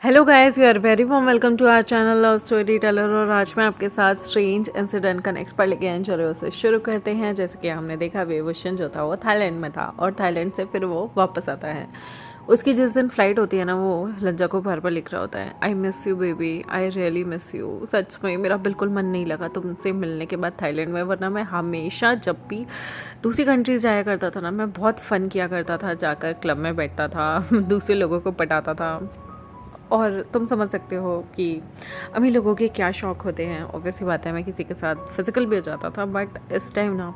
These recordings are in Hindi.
Hello guys, you are very warm welcome to our channel love story teller. और आज मैं आपके साथ स्ट्रेंज इंसिडेंट का नेक्स्ट पार्ट लेके आए। चलो उसे शुरू करते हैं। जैसे कि हमने देखा वेवोशन जो था वो थाईलैंड में था और थाईलैंड से फिर वो वापस आता है। उसकी जिस दिन फ्लाइट होती है ना, वो लज्जा को बार बार लिख रहा होता है, I miss you baby, I really miss you. सच में मेरा बिल्कुल मन नहीं लगा तुमसे मिलने के बाद थाईलैंड में, वरना मैं हमेशा जब भी दूसरी कंट्रीज जाया करता था ना, मैं बहुत फ़न किया करता था, जाकर क्लब में बैठता था दूसरे लोगों को पटाता था। और तुम समझ सकते हो कि अमीर लोगों के क्या शौक़ होते हैं। ऑब्वियसली बात है, मैं किसी के साथ फिजिकल भी हो जाता था, बट इस टाइम ना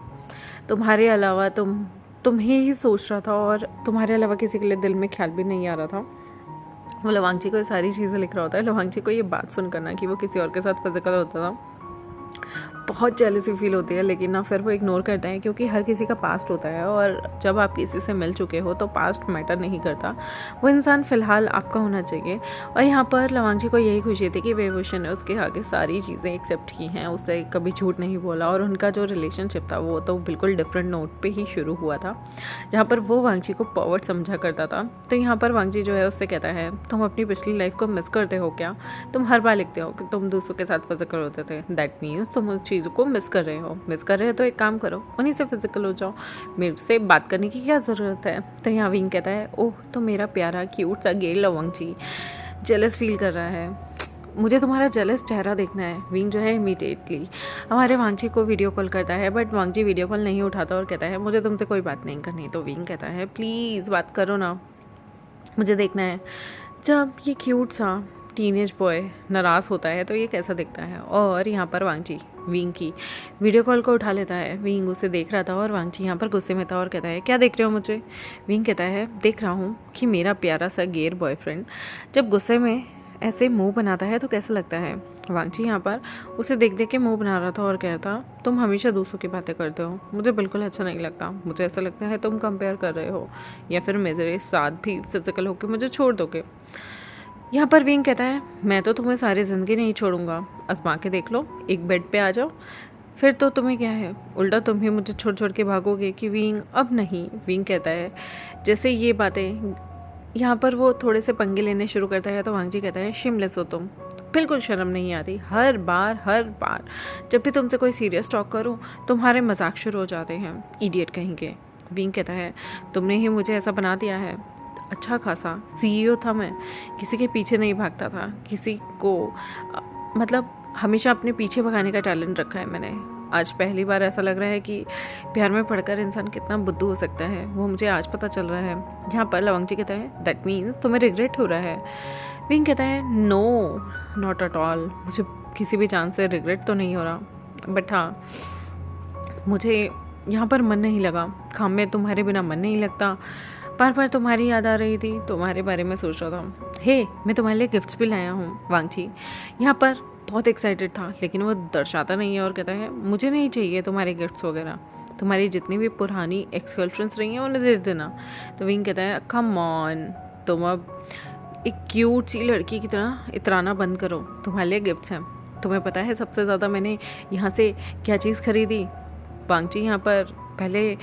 तुम्हारे अलावा तुम ही सोच रहा था और तुम्हारे अलावा किसी के लिए दिल में ख्याल भी नहीं आ रहा था। वो लवांगची को ये सारी चीज़ें लिख रहा होता है। लवांगची को ये बात सुन करना कि वो किसी और के साथ फिजिकल होता था, बहुत जेलसी फील होती है, लेकिन ना फिर वो इग्नोर करता है, क्योंकि हर किसी का पास्ट होता है और जब आप किसी से मिल चुके हो तो पास्ट मैटर नहीं करता। वो इंसान फ़िलहाल आपका होना चाहिए। और यहाँ पर लवांगची को यही खुशी थी कि वेवोशन ने उसके आगे सारी चीज़ें एक्सेप्ट की हैं, उससे कभी झूठ नहीं बोला, और उनका जो रिलेशनशिप था वो तो बिल्कुल डिफरेंट नोट पर ही शुरू हुआ था, जहाँ पर वो वांगची को पॉवर्ड समझा करता था। तो यहाँ पर वांगची जो है उससे कहता है, तुम अपनी पिछली लाइफ को मिस करते हो क्या? तुम हर बार लिखते हो कि तुम दूसरों के साथ फिजिकल होते थे, दैट मीन्स तुम उस चीज़ों को मिस कर रहे हो तो एक काम करो, उन्हीं से फिजिकल हो जाओ, मेरे से बात करने की क्या ज़रूरत है? तो यहाँ विंग कहता है, ओह तो मेरा प्यारा क्यूट सा गे लवांगची जेलस फील कर रहा है, मुझे तुम्हारा जेलस चेहरा देखना है। विंग जो है इमीडिएटली हमारे वांगची को वीडियो कॉल करता है, बट वांगची वीडियो कॉल नहीं उठाता और कहता है, मुझे तुमसे कोई बात नहीं करनी। तो विंग कहता है, प्लीज़ बात करो ना, मुझे देखना है। जब ये क्यूट सा टीनेज बॉय नाराज़ होता है तो ये कैसा दिखता है। और यहाँ पर वांगची विंग की वीडियो कॉल को उठा लेता है। विंग उसे देख रहा था और वांगची यहाँ पर गुस्से में था और कहता है, क्या देख रहे हो मुझे? विंग कहता है, देख रहा हूँ कि मेरा प्यारा सा गेर बॉयफ्रेंड जब गुस्से में ऐसे मुंह बनाता है तो कैसा लगता है। वांगची यहाँ पर उसे देख देख के मुंह बना रहा था और कहता, तुम हमेशा दूसरों की बातें करते हो, मुझे बिल्कुल अच्छा नहीं लगता। मुझे ऐसा लगता है तुम कंपेयर कर रहे हो, या फिर मेरे साथ भी फिजिकल होकर मुझे छोड़ दोगे। यहाँ पर विंग कहता है, मैं तो तुम्हें सारी ज़िंदगी नहीं छोड़ूंगा, आजमा के देख लो, एक बेड पे आ जाओ, फिर तो तुम्हें क्या है, उल्टा तुम ही मुझे छोड़ छोड़ के भागोगे। कि विंग अब नहीं। विंग कहता है, जैसे ये बातें यहाँ पर वो थोड़े से पंगे लेने शुरू करता है तो वांगची कहता है, शिमलेस हो तुम, बिल्कुल शर्म नहीं आती। हर बार जब भी तुमसे कोई सीरियस टॉक करूँ तुम्हारे मजाक शुरू हो जाते हैं, इडियट कहीं के। विंग कहता है, तुमने ही मुझे ऐसा बना दिया है, अच्छा खासा सीईओ था मैं, किसी के पीछे नहीं भागता था, किसी को मतलब हमेशा अपने पीछे भगाने का टैलेंट रखा है मैंने। आज पहली बार ऐसा लग रहा है कि प्यार में पड़कर इंसान कितना बुद्धू हो सकता है, वो मुझे आज पता चल रहा है। यहाँ पर लवांगची कहता है, दैट मीन्स तुम्हें रिग्रेट हो रहा है। विंग कहता है, नो नॉट एट ऑल, मुझे किसी भी चांस से रिग्रेट तो नहीं हो रहा, बट हाँ मुझे यहाँ पर मन नहीं लगा, काम में तुम्हारे बिना मन नहीं लगता, बार बार तुम्हारी याद आ रही थी, तुम्हारे बारे में सोच रहा था। हे मैं तुम्हारे लिए गिफ्ट्स भी लाया हूँ। वांगची यहाँ पर बहुत एक्साइटेड था, लेकिन वो दर्शाता नहीं है और कहता है, मुझे नहीं चाहिए तुम्हारे गिफ्ट्स वगैरह, तुम्हारी जितनी भी पुरानी एक्स गर्लफ्रेंड्स रही हैं उन्हें दे देना। तो विंग कहता है, कम ऑन, तुम अब एक क्यूट सी लड़की की तरह इतराना बंद करो, तुम्हारे लिए गिफ्ट्स हैं। तुम्हें पता है सबसे ज़्यादा मैंने यहाँ से क्या चीज़ खरीदी? वांगची यहाँ पर पहले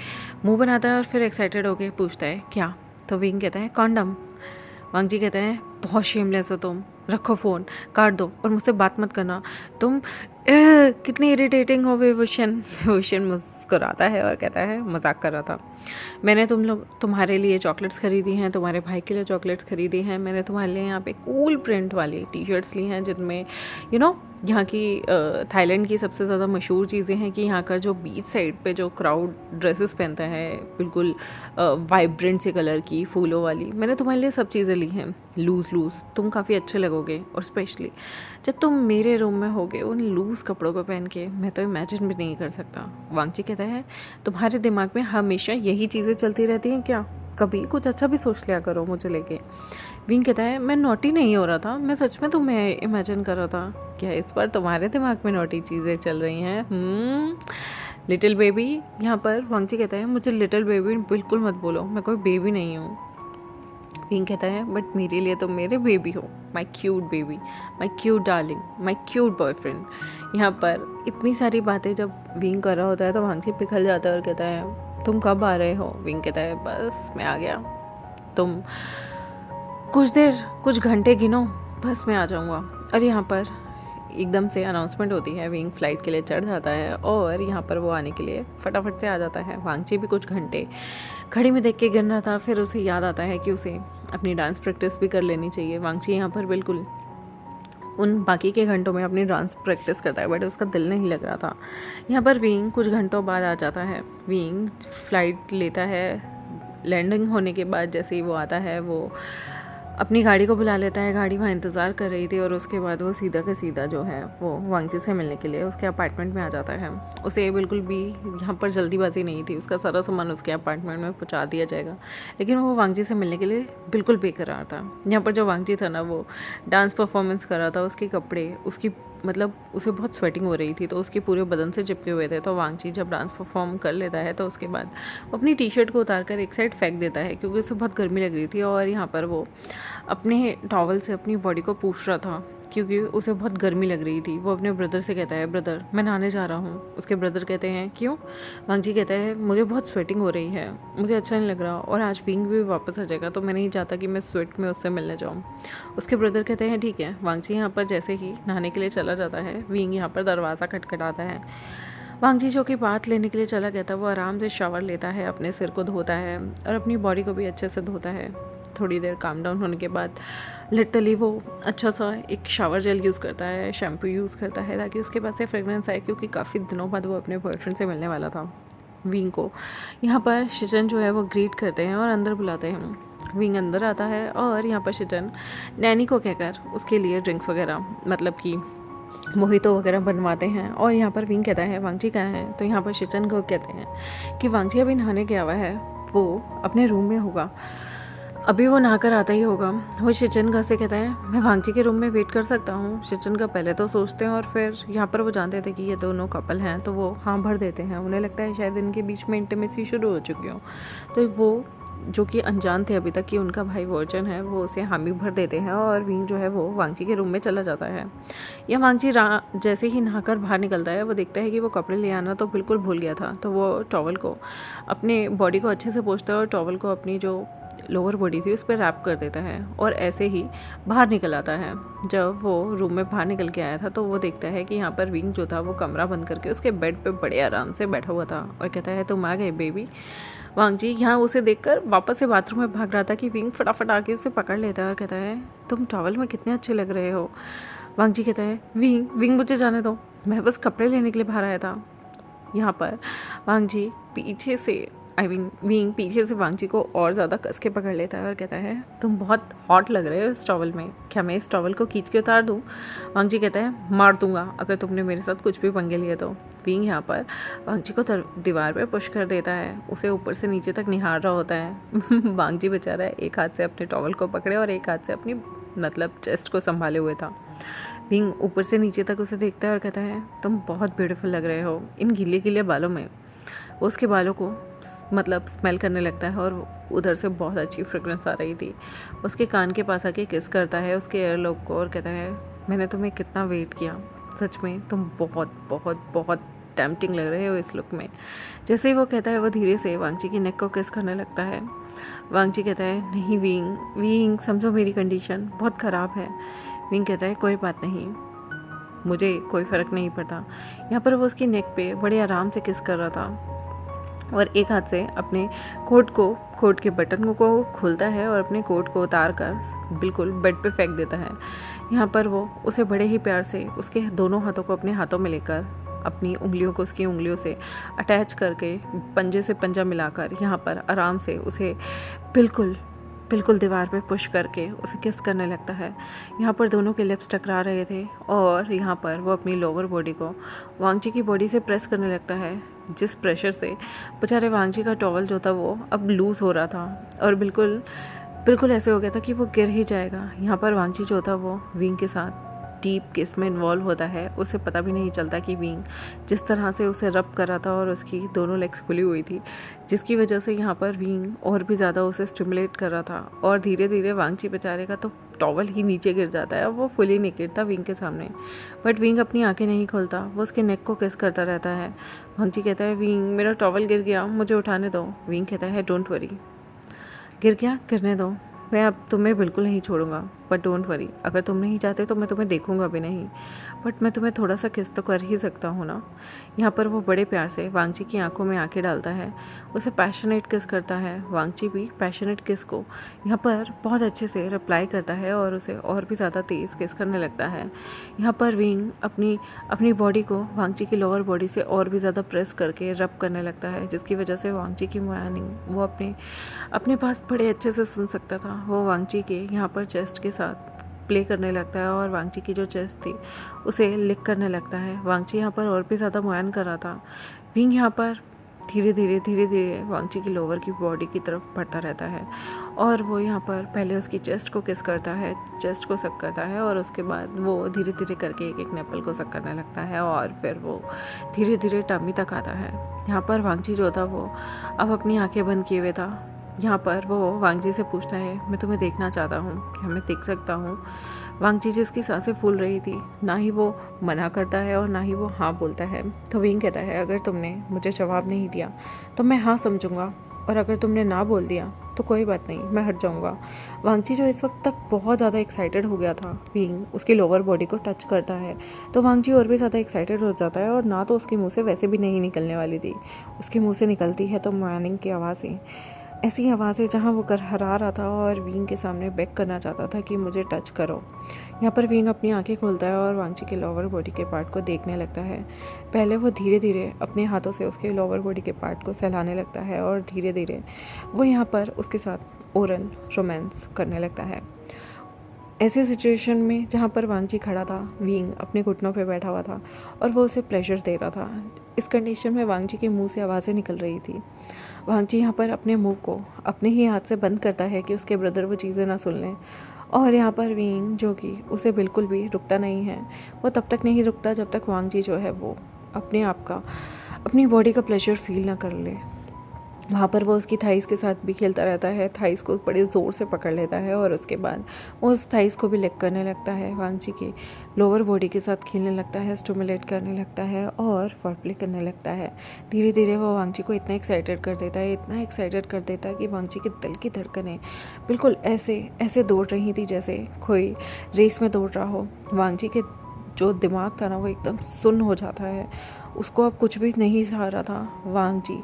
मुंह बनाता है और फिर एक्साइटेड होके पूछता है, क्या? तो विंग कहता है, कॉन्डम। वांगची कहता है, बहुत शेमलेस हो तुम, रखो फ़ोन, काट दो और मुझसे बात मत करना, तुम कितनी इरिटेटिंग हो। वेवोशन मुस्कुराता है और कहता है, मजाक कर रहा था, मैंने तुम्हारे लिए चॉकलेट्स खरीदी हैं, तुम्हारे भाई के लिए चॉकलेट्स खरीदी हैं, मैंने तुम्हारे लिए यहाँ पे कूल प्रिंट वाली टी शर्ट्स ली हैं, जिनमें यहाँ की थाईलैंड की सबसे ज़्यादा मशहूर चीज़ें हैं कि यहाँ का जो बीच साइड पे जो क्राउड ड्रेसेस पहनता है, बिल्कुल वाइब्रेंट से कलर की फूलों वाली, मैंने तुम्हारे लिए सब चीज़ें ली हैं, लूज़ तुम काफ़ी अच्छे लगोगे, और स्पेशली जब तुम मेरे रूम में होगे उन लूज़ कपड़ों को पहन के, मैं तो इमेजिन भी नहीं कर सकता। वांगची कहता है, तुम्हारे दिमाग में हमेशा यही चीज़ें चलती रहती हैं क्या? कभी कुछ अच्छा भी सोच लिया करो मुझे लेके। विंग कहता है, मैं नोटी नहीं हो रहा था, मैं सच में तुम्हें इमेजिन कर रहा था। क्या इस बार तुम्हारे दिमाग में नोटी चीज़ें चल रही हैं? Little baby. यहाँ पर वांगची कहता है, मुझे लिटिल बेबी बिल्कुल मत बोलो, मैं कोई बेबी नहीं हूँ। विंग कहता है, बट मेरे लिए तो मेरे बेबी हो, माई क्यूट बेबी, माई क्यूट डार्लिंग, माई क्यूट बॉयफ्रेंड। यहाँ पर इतनी सारी बातें जब विंग कर रहा होता है तो वांगची पिघल जाता है और कहता है, तुम कब आ रहे हो? विंग कहता है, बस मैं आ गया, तुम कुछ घंटे गिनो, बस में आ जाऊँगा। और यहाँ पर एकदम से अनाउंसमेंट होती है, विंग फ़्लाइट के लिए चढ़ जाता है और यहाँ पर वो आने के लिए फटाफट से आ जाता है। वांगची भी कुछ घंटे घड़ी में देख के गिन रहा था, फिर उसे याद आता है कि उसे अपनी डांस प्रैक्टिस भी कर लेनी चाहिए। वांगची यहाँ पर बिल्कुल उन बाकी के घंटों में अपनी डांस प्रैक्टिस करता है, बट उसका दिल नहीं लग रहा था। यहाँ पर विंग कुछ घंटों बाद आ जाता है। विंग फ़्लाइट लेता है। लैंडिंग होने के बाद जैसे ही वो आता है, वो अपनी गाड़ी को बुला लेता है। गाड़ी वहाँ इंतज़ार कर रही थी और उसके बाद वो सीधा का सीधा जो है वो वांगची से मिलने के लिए उसके अपार्टमेंट में आ जाता है। उसे बिल्कुल भी यहाँ पर जल्दीबाजी नहीं थी, उसका सारा सामान उसके अपार्टमेंट में पहुँचा दिया जाएगा, लेकिन वो वांगची से मिलने के लिए बिल्कुल बेकरार था। यहाँ पर जो वांगची था ना, वो डांस परफॉर्मेंस कर रहा था। उसके कपड़े उसकी मतलब उसे बहुत स्वेटिंग हो रही थी, तो उसके पूरे बदन से चिपके हुए थे। तो वांगची जब डांस परफॉर्म कर लेता है तो उसके बाद वो अपनी टी शर्ट को उतार कर एक साइड फेंक देता है, क्योंकि उसे बहुत गर्मी लग रही थी। और यहाँ पर वो अपने टॉवल से अपनी बॉडी को पूछ रहा था, क्योंकि उसे बहुत गर्मी लग रही थी। वो अपने ब्रदर से कहता है, ब्रदर मैं नहाने जा रहा हूँ। उसके ब्रदर कहते हैं, क्यों? वांगची कहता है, मुझे बहुत स्वेटिंग हो रही है, मुझे अच्छा नहीं लग रहा, और आज विंग भी वापस आ जाएगा, तो मैं नहीं चाहता कि मैं स्वेट में उससे मिलने जाऊँ। उसके ब्रदर कहते हैं, ठीक है। वांगची यहाँ पर जैसे ही नहाने के लिए चला जाता है, विंग यहाँ पर दरवाज़ा खटखटाता है। वांगची जो कि बात लेने के लिए चला गया था, वो आराम से शावर लेता है, अपने सिर को धोता है और अपनी बॉडी को भी अच्छे से धोता है। थोड़ी देर काम डाउन होने के बाद लिटरली वो अच्छा सा एक शावर जेल यूज़ करता है, शैम्पू यूज़ करता है, ताकि उसके पास से फ्रेगरेंस आए, क्योंकि काफ़ी दिनों बाद वो अपने बॉयफ्रेंड से मिलने वाला था। विंग को यहाँ पर शिजन जो है वो ग्रीट करते हैं और अंदर बुलाते हैं। विंग अंदर आता है और यहाँ पर शिजन नैनी को कहकर उसके लिए ड्रिंक्स वगैरह, मतलब कि मोहितो वगैरह बनवाते हैं। और यहाँ पर विंग कहता है, वांगची कहाँ है? तो यहाँ पर शिजन को कहते हैं कि वांगची अभी नहाने गया हुआ है, वो अपने रूम में होगा, अभी वो नहाकर आता ही होगा। वो शिचन का से कहता है, मैं वांगची के रूम में वेट कर सकता हूँ? शिचन का पहले तो सोचते हैं, और फिर यहाँ पर वो जानते थे कि ये दोनों कपल हैं, तो वो हाँ भर देते हैं। उन्हें लगता है शायद इनके बीच में इंटीमेसी शुरू हो चुकी हो, तो वो जो कि अनजान थे अभी तक कि उनका भाई वर्जन है, वो उसे हामी भर देते हैं। और विंग जो है वो वांगची के रूम में चला जाता है। या वांगची जैसे ही नहाकर बाहर निकलता है, वो देखता है कि वो कपड़े ले आना तो बिल्कुल भूल गया था। तो वो टॉवल को अपने बॉडी को अच्छे से पोंछता है और टॉवल को अपनी जो लोअर बॉडी थी उस पर रैप कर देता है और ऐसे ही बाहर निकल आता है। जब वो रूम में बाहर निकल के आया था, तो वो देखता है कि यहाँ पर विंग जो था वो कमरा बंद करके उसके बेड पे बड़े आराम से बैठा हुआ था और कहता है, तुम आ गए बेबी। वांगची यहाँ उसे देखकर वापस से बाथरूम में भाग रहा था कि विंग फटाफट आके उसे पकड़ लेता है और कहता है, तुम टॉवल में कितने अच्छे लग रहे हो। वांगची कहता है, विंग मुझे जाने दो, मैं बस कपड़े लेने के लिए बाहर आया था। यहाँ पर वांगची पीछे से विंग पीछे से वांगची को और ज़्यादा कस के पकड़ लेता है और कहता है, तुम बहुत हॉट लग रहे हो इस टॉवल में, क्या मैं इस टॉवल को खींच के उतार दूँ? वांगची कहता है, मार दूंगा अगर तुमने मेरे साथ कुछ भी पंगे लिए तो। विंग यहाँ पर वांगची को दीवार पे पुश कर देता है, उसे ऊपर से नीचे तक निहार रहा होता है। वांगची बेचारा एक हाथ से अपने टॉवल को पकड़े और एक हाथ से अपनी मतलब चेस्ट को संभाले हुए था। विंग ऊपर से नीचे तक उसे देखता है और कहता है, तुम बहुत ब्यूटीफुल लग रहे हो इन गीले गीले बालों में। उसके बालों को मतलब स्मेल करने लगता है और उधर से बहुत अच्छी फ्रेगरेंस आ रही थी। उसके कान के पास आके किस करता है उसके एयरलोब को और कहता है, मैंने तुम्हें कितना वेट किया, सच में तुम बहुत बहुत बहुत टेम्पटिंग लग रहे हो इस लुक में। जैसे ही वो कहता है, वो धीरे से वांगची की नेक को किस करने लगता है। वांगची कहता है, नहीं विंग समझो मेरी कंडीशन बहुत ख़राब है। विंग कहता है, कोई बात नहीं, मुझे कोई फ़र्क नहीं पड़ता। यहाँ पर वो उसकी नेक पे बड़े आराम से किस कर रहा था और एक हाथ से अपने कोट के बटन को खोलता है और अपने कोट को उतार कर बिल्कुल बेड पे फेंक देता है। यहाँ पर वो उसे बड़े ही प्यार से उसके दोनों हाथों को अपने हाथों में लेकर अपनी उंगलियों को उसकी उंगलियों से अटैच करके पंजे से पंजा मिलाकर यहाँ पर आराम से उसे बिल्कुल दीवार पे पुश करके उसे किस करने लगता है। यहाँ पर दोनों के लिप्स टकरा रहे थे और यहाँ पर वो अपनी लोअर बॉडी को वांगची की बॉडी से प्रेस करने लगता है, जिस प्रेशर से बेचारे वांगची का टॉवल जो था वो अब लूज़ हो रहा था और बिल्कुल ऐसे हो गया था कि वो गिर ही जाएगा। यहाँ पर वांगची जो था वो विंग के साथ डीप किस में इन्वॉल्व होता है। उसे पता भी नहीं चलता कि विंग जिस तरह से उसे रब कर रहा था और उसकी दोनों लेग्स खुली हुई थी, जिसकी वजह से यहाँ पर विंग और भी ज़्यादा उसे स्टिमुलेट कर रहा था और धीरे धीरे वांगची बेचारे का तो टॉवल ही नीचे गिर जाता है। वो फुली नेकेड था विंग के सामने, बट विंग अपनी आंखें नहीं खोलता, वो उसके नेक को किस करता रहता है। वांगची कहता है, विंग मेरा टॉवल गिर गया, मुझे उठाने दो। विंग कहता है, डोंट वरी, गिर गया गिरने दो, मैं अब तुम्हें बिल्कुल नहीं छोड़ूंगा। बट डोंट वरी, अगर तुम नहीं चाहते तो मैं तुम्हें देखूंगा भी नहीं, बट मैं तुम्हें थोड़ा सा किस तो कर ही सकता हूँ ना। यहाँ पर वो बड़े प्यार से वांगची की आंखों में आंखें डालता है, उसे पैशनेट किस करता है। वांगची भी पैशनेट किस को यहाँ पर बहुत अच्छे से रिप्लाई करता है और उसे और भी ज़्यादा तेज़ किस करने लगता है। यहाँ पर विंग अपनी अपनी बॉडी को वांगची की लोअर बॉडी से और भी ज़्यादा प्रेस करके रब करने लगता है, जिसकी वजह से वांगची की मॉर्निंग वो अपने पास बड़े अच्छे से सुन सकता था। वो वांगची के यहाँ पर चेस्ट के साथ प्ले करने लगता है और वांगची की जो चेस्ट थी उसे लिक करने लगता है। वांगची यहाँ पर और भी ज़्यादा मुआयन कर रहा था। विंग यहाँ पर धीरे धीरे वांगची की लोअर की बॉडी की तरफ बढ़ता रहता है और वो यहाँ पर पहले उसकी चेस्ट को किस करता है, चेस्ट को सक करता है और उसके बाद वो धीरे धीरे करके एक एक नेपल को सक करने लगता है और फिर वो धीरे धीरे टमी तक आता है। यहाँ पर वांगची जो था वो अब अपनी आंखें बंद किए हुए था। यहाँ पर वो वांगची से पूछता है, मैं तुम्हें देखना चाहता हूँ, क्या मैं देख सकता हूँ। वांगची जिसकी सांसें फूल रही थी, ना ही वो मना करता है और ना ही वो हाँ बोलता है। तो विंग कहता है, अगर तुमने मुझे जवाब नहीं दिया तो मैं हाँ समझूंगा, और अगर तुमने ना बोल दिया तो कोई बात नहीं, मैं हट जाऊंगा। वांगची जो इस वक्त तक बहुत ज़्यादा एक्साइटेड हो गया था, विंग उसकी लोअर बॉडी को टच करता है तो वांगची और भी ज़्यादा एक्साइटेड हो जाता है और ना तो उसके मुंह से वैसे भी नहीं निकलने वाली थी, उसके मुंह से निकलती है तो मॉर्निंग की आवाज़ें, ऐसी आवाज़ें जहाँ वो हरा रहा था और विंग के सामने बैक करना चाहता था कि मुझे टच करो। यहाँ पर विंग अपनी आंखें खोलता है और वांगची के लोअर बॉडी के पार्ट को देखने लगता है। पहले वो धीरे धीरे अपने हाथों से उसके लोअर बॉडी के पार्ट को सहलाने लगता है और धीरे धीरे वो यहाँ पर उसके साथ ओरल रोमांस करने लगता है। ऐसे सिचुएशन में जहाँ पर वांगची खड़ा था, विंग अपने घुटनों पे बैठा हुआ था और वो उसे प्लेजर दे रहा था। इस कंडीशन में वांगची के मुंह से आवाज़ें निकल रही थी। वांगची यहाँ पर अपने मुंह को अपने ही हाथ से बंद करता है कि उसके ब्रदर वो चीज़ें ना सुन लें, और यहाँ पर विंग जो कि उसे बिल्कुल भी रुकता नहीं है, वो तब तक नहीं रुकता जब तक वांगची जो है वो अपने आप का अपनी बॉडी का प्लेजर फील ना कर ले। वहाँ पर वो उसकी थाइस के साथ भी खेलता रहता है, थाइस को बड़े ज़ोर से पकड़ लेता है और उसके बाद वो उस थाइस को भी लिक करने लगता है, वांगची के लोअर बॉडी के साथ खेलने लगता है, स्टिमुलेट करने लगता है और फोरप्ले करने लगता है। धीरे धीरे वो वांगची को इतना एक्साइटेड कर देता है, इतना एक्साइटेड कर देता है कि वांगची के दिल की धड़कनें बिल्कुल ऐसे ऐसे दौड़ रही थी जैसे कोई रेस में दौड़ रहा हो। वांगची के जो दिमाग था ना वो एकदम सुन्न हो जाता है, उसको अब कुछ भी नहीं सहा रहा था। वांगची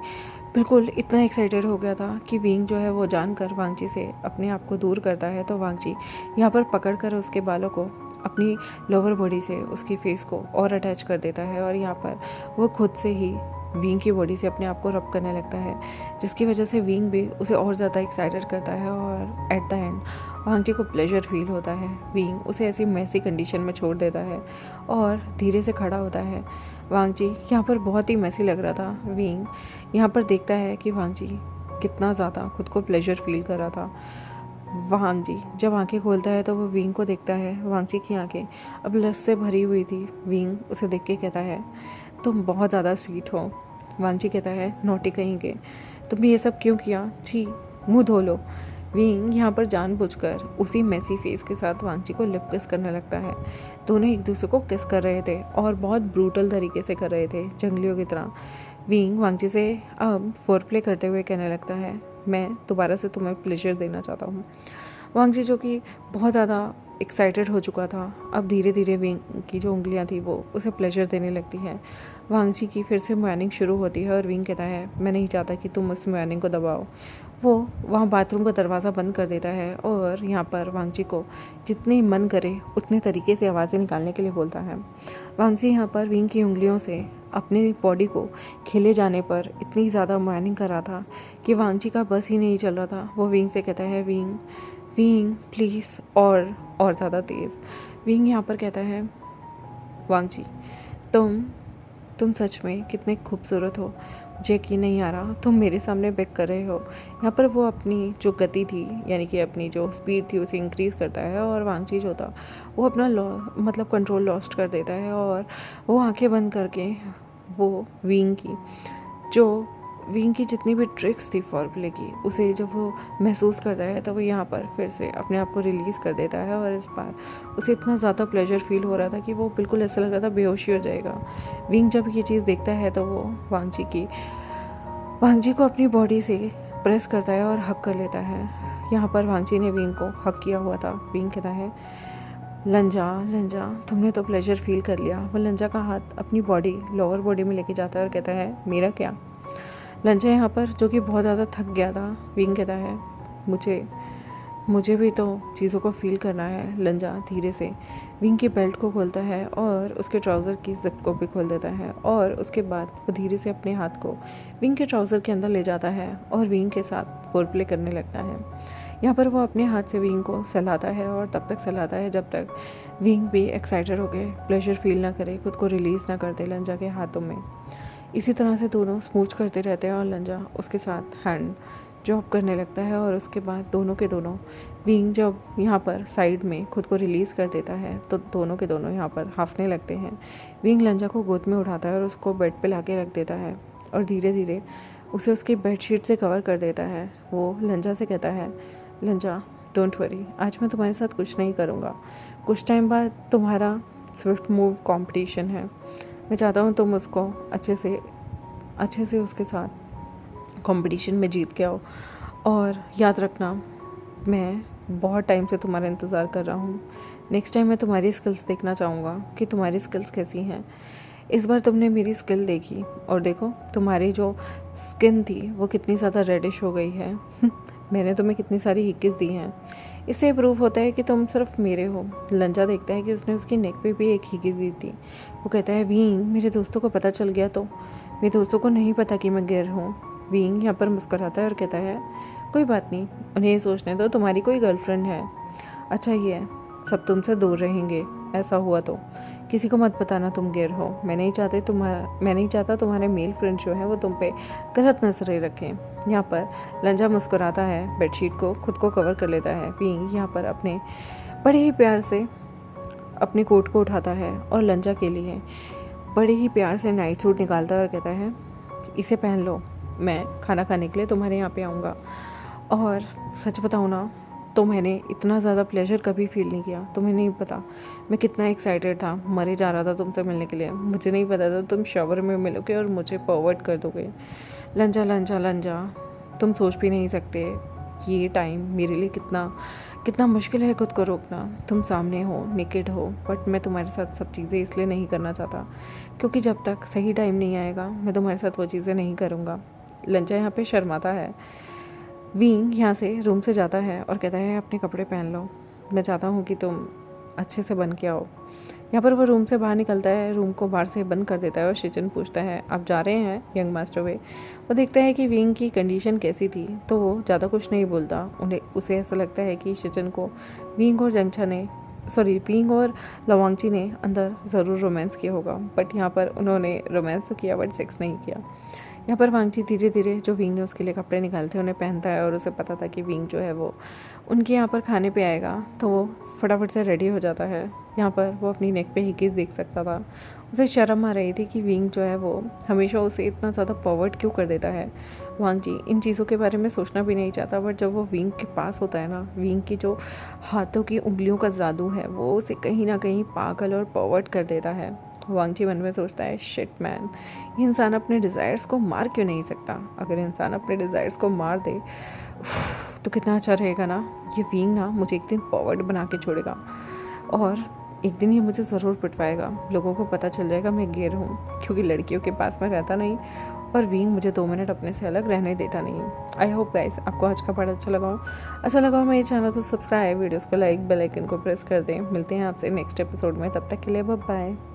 बिल्कुल इतना एक्साइटेड हो गया था कि विंग जो है वो जानकर वांगची से अपने आप को दूर करता है तो वांगची यहाँ पर पकड़कर उसके बालों को अपनी लोअर बॉडी से उसकी फेस को और अटैच कर देता है और यहाँ पर वो खुद से ही विंग की बॉडी से अपने आप को रब करने लगता है, जिसकी वजह से विंग भी उसे और ज़्यादा एक्साइटेड करता है और एट द एंड वांगची को प्लेजर फील होता है। विंग उसे ऐसी मैसी कंडीशन में छोड़ देता है और धीरे से खड़ा होता है। वांगची यहाँ पर बहुत ही मैसी लग रहा था। विंग यहाँ पर देखता है कि वांगची कितना ज़्यादा खुद को प्लेजर फील कर रहा था। वांगची जब आंखें खोलता है तो वो विंग को देखता है। वांगची की आंखें अब लस से भरी हुई थी। विंग उसे देख के कहता है, तुम बहुत ज़्यादा स्वीट हो। वांगची कहता है, नोटी कहेंगे, तुमने ये सब क्यों किया, छी, मुँह धो लो। विंग यहाँ पर जानबूझकर उसी मैसी फेस के साथ वांगची को लिप किस करने लगता है। दोनों एक दूसरे को किस कर रहे थे और बहुत ब्रूटल तरीके से कर रहे थे, जंगलियों की तरह। विंग वांगची से अब फोरप्ले करते हुए कहने लगता है, मैं दोबारा से तुम्हें प्लेजर देना चाहता हूँ। वांगची जो कि बहुत ज़्यादा एक्साइटेड हो चुका था, अब धीरे धीरे विंग की जो उंगलियां थी वो उसे प्लेजर देने लगती है। वांगची की फिर से मॉर्निंग शुरू होती है और विंग कहता है, मैं नहीं चाहता कि तुम उस मॉर्निंग को दबाओ। वो वहाँ बाथरूम का दरवाज़ा बंद कर देता है और यहाँ पर वांगची को जितनी मन करे उतने तरीके से आवाज़ें निकालने के लिए बोलता है। वांगची यहाँ पर विंग की उंगलियों से अपनी बॉडी को खेले जाने पर इतनी ज़्यादा मॉर्निंग कर रहा था कि वांगची का बस ही नहीं चल रहा था। वो विंग से कहता है, विंग विंग प्लीज़, और ज़्यादा तेज़। विंग यहाँ पर कहता है, वांगची तुम सच में कितने खूबसूरत हो, मुझे यकीन नहीं आ रहा तुम मेरे सामने बैक कर रहे हो। यहाँ पर वो अपनी जो गति थी यानी कि अपनी जो स्पीड थी उसे इंक्रीज़ करता है और वांगची जो था वो अपना मतलब कंट्रोल लॉस्ट कर देता है और वो आंखें बंद करके वो विंग की जितनी भी ट्रिक्स थी फोरप्ले की उसे जब वो महसूस करता है तो वो यहाँ पर फिर से अपने आप को रिलीज़ कर देता है और इस बार उसे इतना ज़्यादा प्लेजर फील हो रहा था कि वो बिल्कुल ऐसा लग रहा था बेहोशी हो जाएगा। विंग जब ये चीज़ देखता है तो वो वांगची को अपनी बॉडी से प्रेस करता है और हक कर लेता है। यहाँ पर वांगची ने विंग को हक किया हुआ था। विंग कहता है लंजा लंजा तुमने तो प्लेजर फील कर लिया। वो लंजा का हाथ अपनी बॉडी लोअर बॉडी में लेके जाता है और कहता है मेरा क्या। लंजा यहाँ पर जो कि बहुत ज़्यादा थक गया था, विंग कहता है मुझे भी तो चीज़ों को फील करना है। लंजा धीरे से विंग की बेल्ट को खोलता है और उसके ट्राउज़र की जिप को भी खोल देता है और उसके बाद वो धीरे से अपने हाथ को विंग के ट्राउज़र के अंदर ले जाता है और विंग के साथ फोर प्ले करने लगता है। यहाँ पर वो अपने हाथ से विंग को सहलाता है और तब तक सहलाता है जब तक विंग भी एक्साइटेड हो गए प्लेजर फील ना करे, खुद को रिलीज़ ना कर दे लंजा के हाथों में। इसी तरह से दोनों स्मूच करते रहते हैं और लंजा उसके साथ हैंड जॉब करने लगता है और उसके बाद दोनों के दोनों विंग जब यहाँ पर साइड में खुद को रिलीज़ कर देता है तो दोनों के दोनों यहाँ पर हाफने लगते हैं। विंग लंजा को गोद में उठाता है और उसको बेड पे लाके रख देता है और धीरे धीरे उसे उसकी बेडशीट से कवर कर देता है। वो लंजा से कहता है लंजा डोंट वरी, आज मैं तुम्हारे साथ कुछ नहीं करूँगा। कुछ टाइम बाद तुम्हारा स्विफ्ट मूव कॉम्पिटिशन है, मैं चाहता हूँ तुम उसको अच्छे से उसके साथ कंपटीशन में जीत के आओ। और याद रखना मैं बहुत टाइम से तुम्हारा इंतज़ार कर रहा हूँ। नेक्स्ट टाइम मैं तुम्हारी स्किल्स देखना चाहूँगा कि तुम्हारी स्किल्स कैसी हैं। इस बार तुमने मेरी स्किल देखी और देखो तुम्हारी जो स्किन थी वो कितनी ज़्यादा रेडिश हो गई है मैंने तुम्हें कितनी सारी हिक्किस दी हैं। इससे प्रूफ होता है कि तुम सिर्फ मेरे हो। लंजा देखता है कि उसने उसकी नेक पे भी एक हिक्किस दी थी। वो कहता है विंग मेरे दोस्तों को पता चल गया तो? मेरे दोस्तों को नहीं पता कि मैं गिर हूँ। विंग यहाँ पर मुस्कुराता है और कहता है कोई बात नहीं, उन्हें ये सोचने दो तुम्हारी कोई गर्लफ्रेंड है। अच्छा ये है सब तुमसे दूर रहेंगे, ऐसा हुआ तो किसी को मत बताना तुम गिर हो। मैं नहीं चाहता तुम्हारे मेल फ्रेंड जो है वो तुम पे गलत नजरें रखें। यहाँ पर लंजा मुस्कुराता है, बेडशीट को खुद को कवर कर लेता है। विंग यहाँ पर अपने बड़े ही प्यार से अपने कोट को उठाता है और लंजा के लिए बड़े ही प्यार से नाइट सूट निकालता है और कहता है इसे पहन लो, मैं खाना खाने के लिए तुम्हारे यहाँ पे आऊँगा। और सच बताऊँ ना तो मैंने इतना ज़्यादा प्लेजर कभी फील नहीं किया। तुम्हें नहीं पता मैं कितना एक्साइटेड था, मरे जा रहा था तुमसे मिलने के लिए। मुझे नहीं पता था तुम शावर में मिलोगे और मुझे परवर्ट कर दोगे। लंजा लंजा लंजा तुम सोच भी नहीं सकते कि ये टाइम मेरे लिए कितना मुश्किल है खुद को रोकना। तुम सामने हो, नेकेड हो, बट मैं तुम्हारे साथ सब चीज़ें इसलिए नहीं करना चाहता क्योंकि जब तक सही टाइम नहीं आएगा मैं तुम्हारे साथ वो चीज़ें नहीं करूँगा। लंजा यहाँ पे शर्माता है। विंग यहाँ से रूम से जाता है और कहता है अपने कपड़े पहन लो, मैं चाहता हूँ कि तुम अच्छे से बन के आओ। यहाँ पर वो रूम से बाहर निकलता है, रूम को बाहर से बंद कर देता है और शिचन पूछता है आप जा रहे हैं यंग मास्टर वे। वो देखता है कि विंग की कंडीशन कैसी थी तो वो ज़्यादा कुछ नहीं बोलता। उसे ऐसा लगता है कि शिचन को विंग और लवांगची ने अंदर ज़रूर रोमांस किया होगा, बट यहाँ पर उन्होंने रोमांस तो किया बट सेक्स नहीं किया। यहाँ पर वांगची धीरे धीरे जो विंग ने उसके लिए कपड़े निकालते हैं उन्हें पहनता है और उसे पता था कि विंग जो है वो उनके यहाँ पर खाने पे आएगा तो वो फटाफट से रेडी हो जाता है। यहाँ पर वो अपनी नेक पे हिक्किस देख सकता था। उसे शर्म आ रही थी कि विंग जो है वो हमेशा उसे इतना ज़्यादा परवर्ट क्यों कर देता है। वांगची इन चीज़ों के बारे में सोचना भी नहीं चाहता, बट जब वो विंग के पास होता है ना, विंग की जो हाथों की उंगलियों का जादू है वो उसे कहीं ना कहीं पागल और परवर्ट कर देता है। वांगची मन में सोचता है शिट मैन, ये इंसान अपने डिज़ायर्स को मार क्यों नहीं सकता। अगर इंसान अपने डिज़ायर्स को मार दे तो कितना अच्छा रहेगा ना। ये विंग ना मुझे एक दिन परवर्ट बना के छोड़ेगा और एक दिन ये मुझे ज़रूर पिटवाएगा। लोगों को पता चल जाएगा मैं गेर हूँ क्योंकि लड़कियों के पास मैं रहता नहीं और विंग मुझे 2 मिनट अपने से अलग रहने देता नहीं। आई होप गाइस आपको आज का पार्ट अच्छा लगा हो मेरे चैनल को सब्सक्राइब, वीडियोस को लाइक, बेल आइकन को प्रेस कर दें। मिलते हैं आपसे नेक्स्ट एपिसोड में, तब तक के लिए बाय बाय।